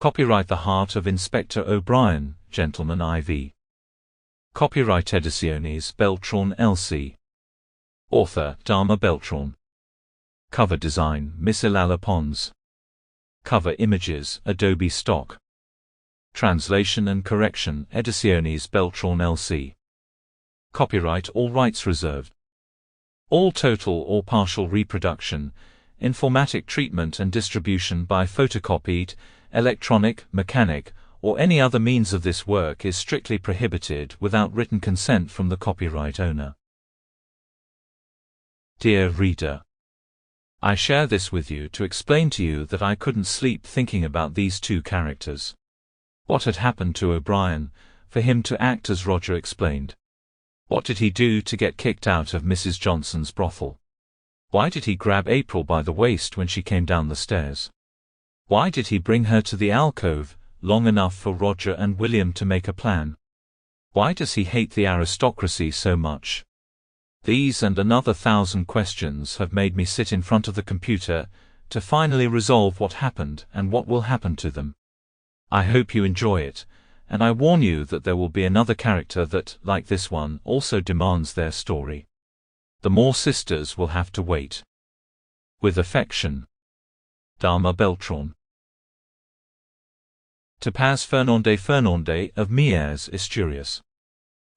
Copyright The Heart of Inspector O'Brien, Gentleman IV. Copyright Ediciones Beltrán LC. Author Dama Beltrán. Cover design Miss Ilala Pons. Cover images Adobe Stock. Translation and correction Ediciones Beltrán LC. Copyright all rights reserved. All total or partial reproduction, informatic treatment and distribution by photocopied, electronic, mechanic, or any other means of this work is strictly prohibited without written consent from the copyright owner. Dear reader, I share this with you to explain to you that I couldn't sleep thinking about these two characters. What had happened to O'Brien, for him to act as Roger explained? What did he do to get kicked out of Mrs. Johnson's brothel? Why did he grab April by the waist when she came down the stairs? Why did he bring her to the alcove, long enough for Roger and William to make a plan? Why does he hate the aristocracy so much? These and another 1,000 questions have made me sit in front of the computer to finally resolve what happened and what will happen to them. I hope you enjoy it, and I warn you that there will be another character that, like this one, also demands their story. The Moore sisters will have to wait. With affection, Dama Beltrán. To Paz Fernande of Miers Asturias.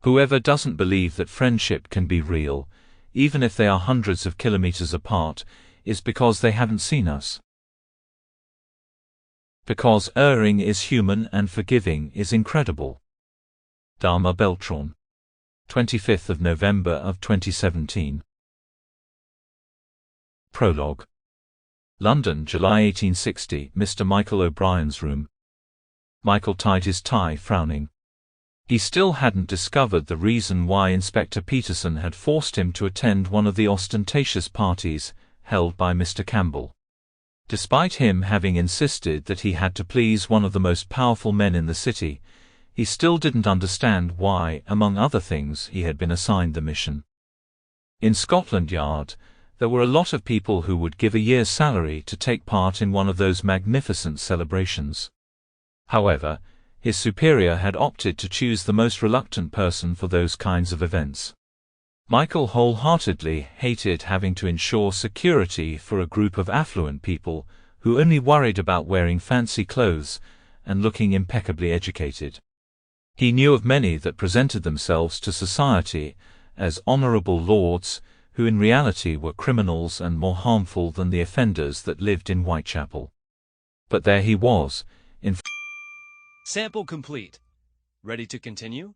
Whoever doesn't believe that friendship can be real, even if they are hundreds of kilometers apart, is because they haven't seen us. Because erring is human and forgiving is incredible. Dama Beltrán. 25th of November of 2017. Prologue. London, July 1860. Mr. Michael O'Brien's room. Michael tied his tie, frowning. He still hadn't discovered the reason why Inspector Peterson had forced him to attend one of the ostentatious parties held by Mr. Campbell. Despite him having insisted that he had to please one of the most powerful men in the city, he still didn't understand why, among other things, he had been assigned the mission. In Scotland Yard, there were a lot of people who would give a year's salary to take part in one of those magnificent celebrations. However, his superior had opted to choose the most reluctant person for those kinds of events. Michael wholeheartedly hated having to ensure security for a group of affluent people who only worried about wearing fancy clothes and looking impeccably educated. He knew of many that presented themselves to society as honorable lords, who in reality were criminals and more harmful than the offenders that lived in Whitechapel. But there he was, in Sample complete. Ready to continue?